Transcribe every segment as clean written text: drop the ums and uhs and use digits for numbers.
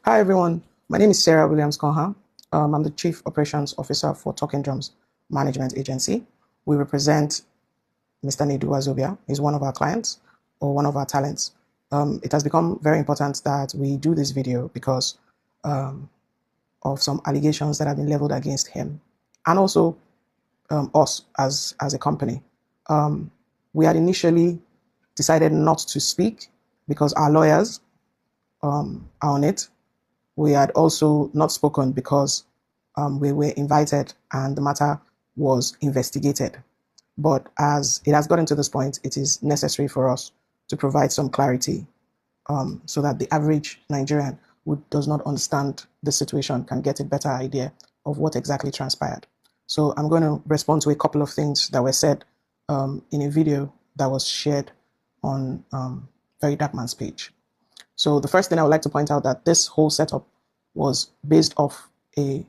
Hi everyone, my name is Sarah Williams-Konha. I'm the Chief Operations Officer for Talking Drums Management Agency. We represent Mr. NEDU Azobia. He's one of our clients or one of our talents. It has become very important that we do this video because of some allegations that have been leveled against him and also us as a company. We had initially decided not to speak because our lawyers are on it. We had also not spoken because we were invited and the matter was investigated. But as it has gotten to this point, it is necessary for us to provide some clarity so that the average Nigerian who does not understand the situation can get a better idea of what exactly transpired. So I'm going to respond to a couple of things that were said in a video that was shared on Very Dark Man's page. So the first thing I would like to point out that this whole setup was based off a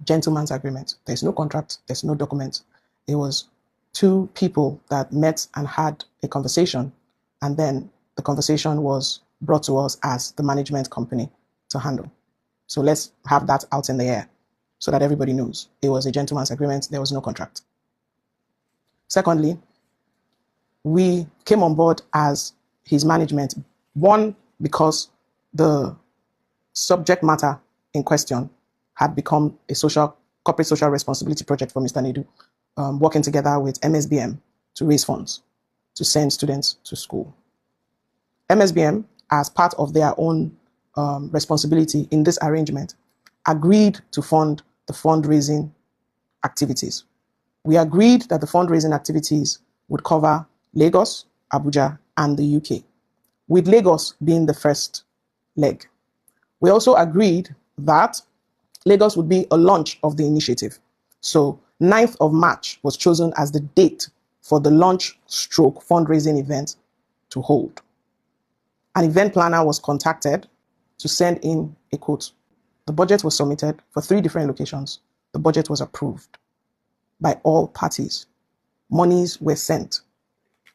gentleman's agreement. There's no contract, there's no document. It was two people that met and had a conversation, and then the conversation was brought to us as the management company to handle. So let's have that out in the air so that everybody knows. It was a gentleman's agreement, there was no contract. Secondly, we came on board as his management, one, because the subject matter in question had become a corporate social responsibility project for Mr. NEDU, working together with MSBM to raise funds to send students to school. MSBM, as part of their own responsibility in this arrangement, agreed to fund the fundraising activities. We agreed that the fundraising activities would cover Lagos, Abuja, and the UK, with Lagos being the first leg. We also agreed that Lagos would be a launch of the initiative. So 9th of March was chosen as the date for the launch stroke fundraising event to hold. An event planner was contacted to send in a quote. The budget was submitted for 3 different locations. The budget was approved by all parties. Monies were sent.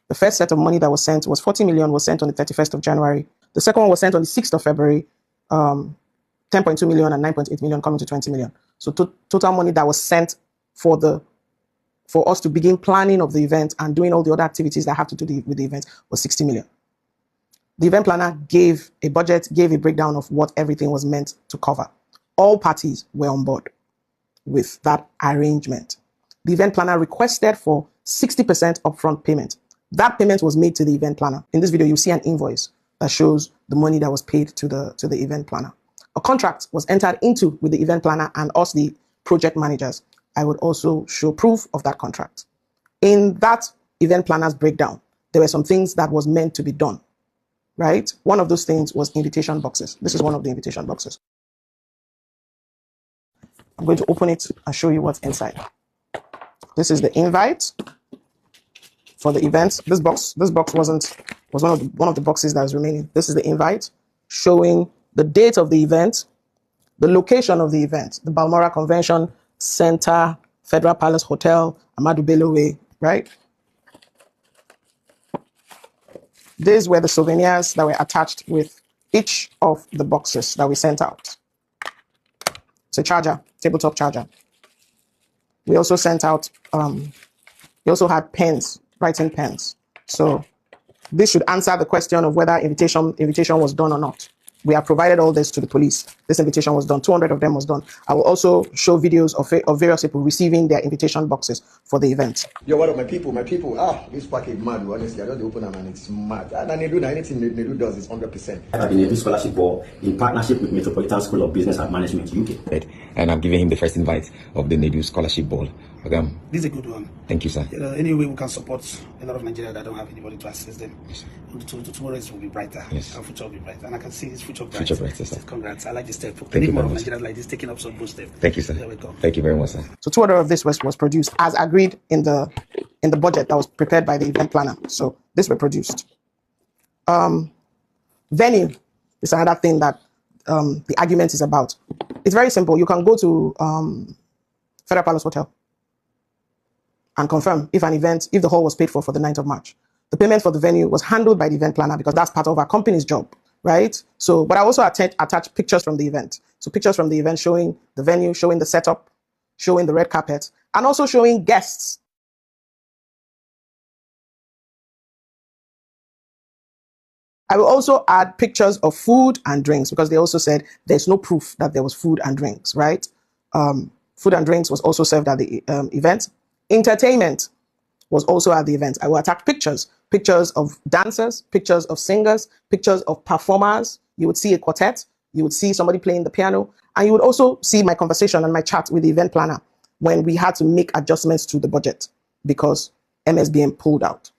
The first set of money that was sent was 40 million was sent on the 31st of January. The second one was sent on the 6th of February, 10.2 million and 9.8 million coming to 20 million. So total money that was sent for us to begin planning of the event and doing all the other activities that have to do with the event was 60 million. The event planner gave a budget, gave a breakdown of what everything was meant to cover. All parties were on board with that arrangement. The event planner requested for 60% upfront payment. That payment was made to the event planner. In this video, you see an invoice that shows the money that was paid to the event planner. A contract was entered into with the event planner and us, the project managers. I would also show proof of that contract. In that event planner's breakdown, there were some things that was meant to be done, right? One of those things was invitation boxes. This is one of the invitation boxes. I'm going to open it and show you what's inside. This is the invite for the event. This box was one of the boxes that was remaining. This is the invite showing the date of the event, the location of the event, the Balmoral Convention Center, Federal Palace Hotel, Ahmadu Bello Way, right? These were the souvenirs that were attached with each of the boxes that we sent out. It's a charger, tabletop charger. We also sent out, we also had pens, writing pens. So this should answer the question of whether invitation was done or not. We have provided all this to the police. This invitation was done. 200 of them was done. I will also show videos of various people receiving their invitation boxes for the event. Yo, what up, my people? This package mad, honestly. I don't open them and it's mad. And anything NEDU does is 100%. I have the NEDU Scholarship Ball in partnership with Metropolitan School of Business and Management, UK. And I'm giving him the first invite of the NEDU Scholarship Ball. Okay. This is a good one. Thank you, sir. Any way we can support a lot of Nigerians that don't have anybody to assist them. Yes. Tomorrow will be brighter. Yes. Our future will be brighter. And I can see his future bright. Future bright, sir. Congrats. I like this step. Thank you more very of much. Nigerians like this taking up some good steps. Thank you, sir. There we go. Thank you very much, sir. So 200 of this was produced as agreed in the budget that was prepared by the event planner. So this were produced. Venue is another thing that the argument is about. It's very simple. You can go to Federal Palace Hotel and confirm if the hall was paid for the 9th of March. The payment for the venue was handled by the event planner because that's part of our company's job, right? So, but I also attach pictures from the event. So pictures from the event showing the venue, showing the setup, showing the red carpet, and also showing guests. I will also add pictures of food and drinks because they also said there's no proof that there was food and drinks, right? Food and drinks was also served at the event. Entertainment was also at the event. I will attach pictures of dancers, pictures of singers, pictures of performers. You would see a quartet, you would see somebody playing the piano, and you would also see my conversation and my chat with the event planner when we had to make adjustments to the budget because MSBM pulled out.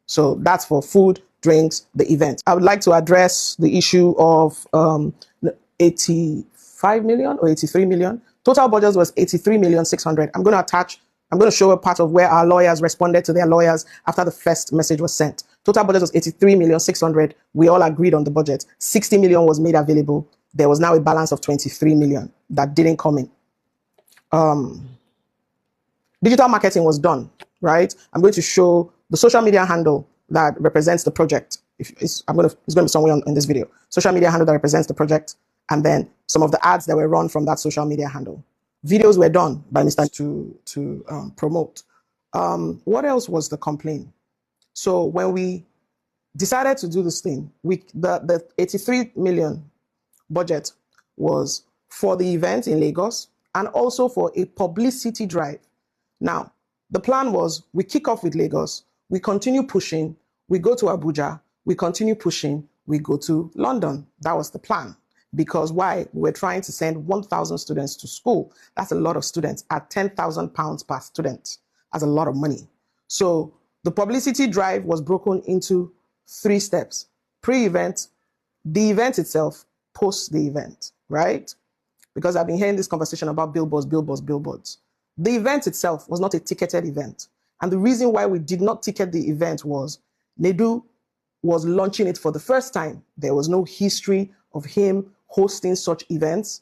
So that's for food, drinks, the event. I would like to address the issue of 85 million or 83 million. Total budget was 83,600,000. I'm going to show a part of where our lawyers responded to their lawyers after the first message was sent. Total budget was 83,600,000. We all agreed on the budget. 60 million was made available. There was now a balance of 23 million that didn't come in. Digital marketing was done, right? I'm going to show the social media handle that represents the project. It's going to be somewhere in this video. Social media handle that represents the project, and then some of the ads that were run from that social media handle. Videos were done by Mr. to promote. What else was the complaint? So when we decided to do this thing, the 83 million budget was for the event in Lagos and also for a publicity drive. Now, the plan was we kick off with Lagos, we continue pushing, we go to Abuja, we continue pushing, we go to London. That was the plan. Because why? We're trying to send 1,000 students to school. That's a lot of students at £10,000 per student. That's a lot of money. So the publicity drive was broken into 3 steps. Pre-event, the event itself, post the event, right? Because I've been hearing this conversation about billboards. The event itself was not a ticketed event. And the reason why we did not ticket the event was NEDU was launching it for the first time. There was no history of him hosting such events.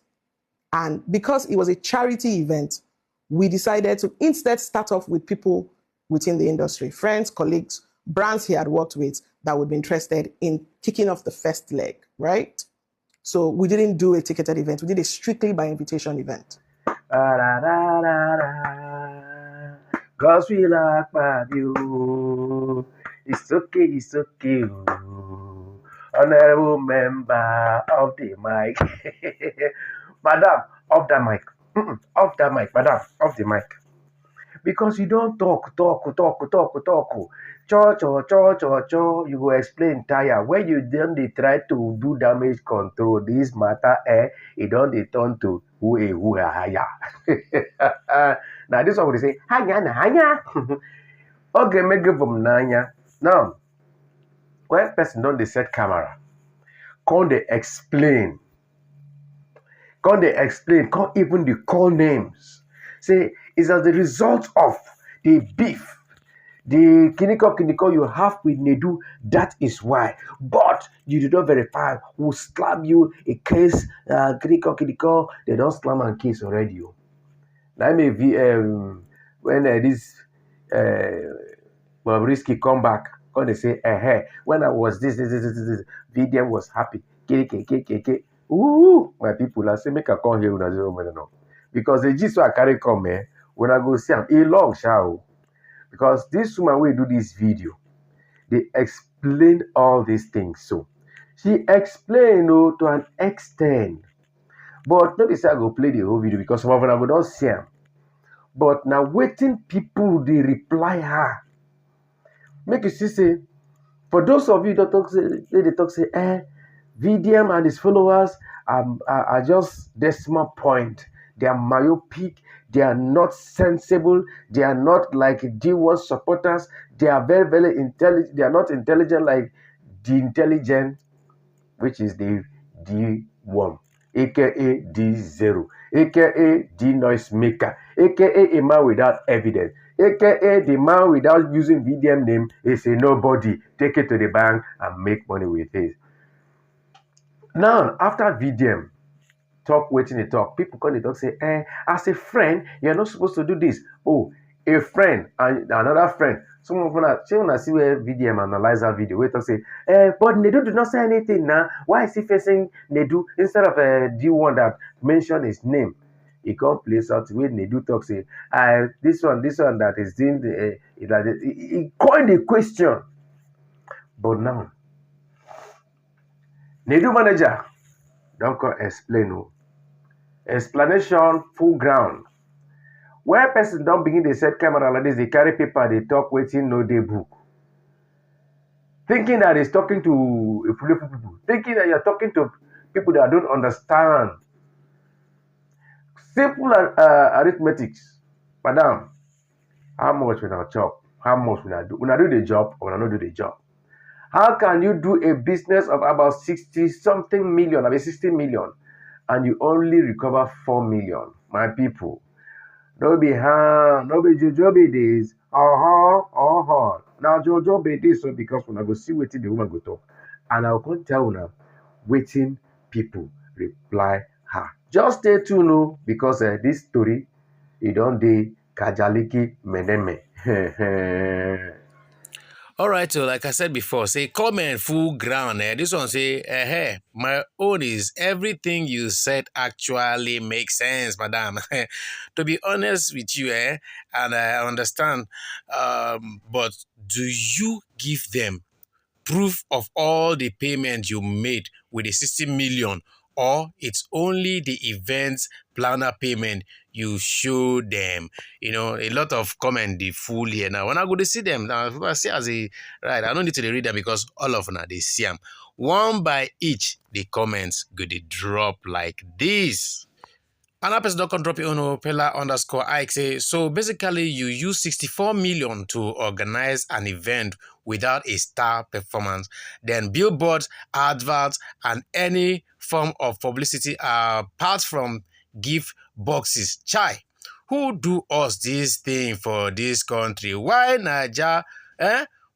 And because it was a charity event, we decided to instead start off with people within the industry, friends, colleagues, brands he had worked with that would be interested in kicking off the first leg, right? So we didn't do a ticketed event. We did a strictly by invitation event. Cause we like you. It's okay. Honorable member of the mic. Madam, off the mic. Off the mic, madam, off the mic. Because you don't talk. Cho. You go explain tire. When you then they try to do damage control, this matter, it don't they turn to who haya. Now this one will say, hanya. Okay, make it from nanya. Now, when person don't they set camera, can't they explain, can't even they call names. Say, it's as the result of the beef, the kiniko you have with NEDU, that is why. But you did not verify who slam you a case, kiniko, they don't slam and case already. Now maybe when this Bobrisky come back, when they say, hey, when I was this, VDM was happy. Ooh, my people, I say, make a call here with a 0 million. Because the gist I carry come here, when I go see him, he long shall. Because this woman will do this video, they explain all these things. So she explained to an extent, but not say I go play the whole video because some of them I don't see him. But now waiting people they reply her. Make you see say, for those of you that talk say, VDM and his followers are just decimal point. They are myopic. They are not sensible. They are not like D1 supporters. They are very, very intelligent. They are not intelligent like the intelligent, which is the D1, aka D0, aka D noise maker, aka a man without evidence, aka the man without using VDM name is a nobody. Take it to the bank and make money with it. Now, after VDM, talk waiting to talk. People come to talk say, as a friend, you're not supposed to do this. Oh, a friend and another friend. Some of una see where VDM analyze that video. We talk say, but Nedu did not say anything now. Why is he facing Nedu instead of the one that mentioned his name? He can't place out where Nedu talk say, this one that is doing he coined the question. But now, Nedu manager don't come explain. Oh. Explanation full ground. Where person don't begin they set camera like this, they carry paper, they talk waiting no day book. Thinking that he's talking to people, thinking that you're talking to people that don't understand. Simple arithmetics. Madam, how much will I chop? How much will I do? When I do the job or when I not do the job? How can you do a business of about 60 something million, I mean 60 million, and you only recover 4 million? My people. No be Jojo be this. Now Jojo be this so because when I go see waiting the woman go talk. And I'll come tell una waiting people reply her. Just stay tuned no, because this story it don't dey kajaliki meneme. All right, so like I said before, say comment full ground. This one say, hey, my own is everything you said actually makes sense, madam. To be honest with you, and I understand, but do you give them proof of all the payments you made with the 60 million, or it's only the event planner payment you show them? You know, a lot of comment the full here now. When I go to see them, now I see as a right, I don't need to read them because all of them they see them. One by each, the comments go to drop like this. Another person don't drop your own Pella_Ike say, so basically you use 64 million to organize an event without a star performance. Then billboards, adverts, and any form of publicity apart from gift boxes. Chai, who do us this thing for this country? Why Naija?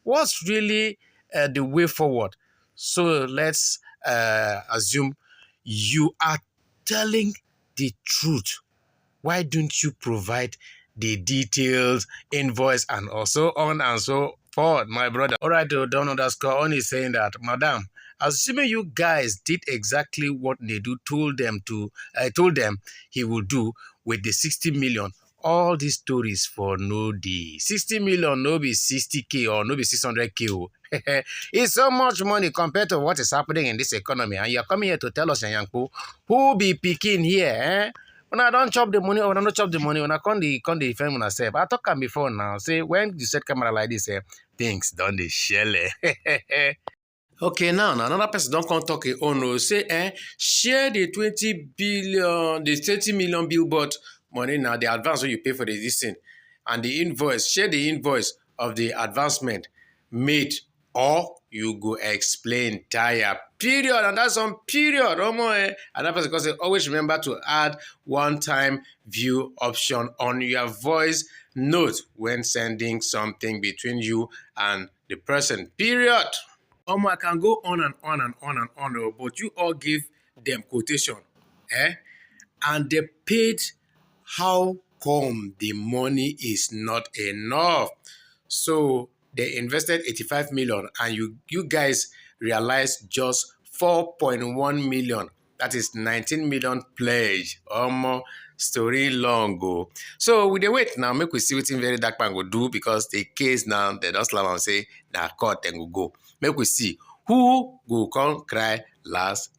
What's really the way forward? So let's assume you are telling the truth. Why don't you provide the details, invoice, and also on and so forth, my brother? All right, Don_on is saying that, madam, assuming you guys did exactly what NEDU told them he will do with the 60 million, all these stories for no day. 60 million, no be 60K or no be 600K. It's so much money compared to what is happening in this economy. And you're coming here to tell us, Yanko, who be picking here, When I don't chop the money, or when I don't chop the money, when I can't defend myself. I talk before now. Say, when you set camera like this, things done the shell. Okay, now another person don't come talk it. Oh no, say, share the 20 billion, the 30 million billboard money now, the advance when you pay for the listing, and the invoice, share the invoice of the advancement made, or you go explain tire. Period. And that's on period. Another person can say, always remember to add one-time view option on your voice note when sending something between you and the person. Period. I can go on and on and on and on, but you all give them quotation, and they paid. How come the money is not enough? So they invested 85 million, and you guys realized just 4.1 million. That is 19 million pledge. Story long go. So we dey wait now, make we see wetin very dark man go do, because the case now, they don't slam and say, na court then go. Make we see who go come cry last.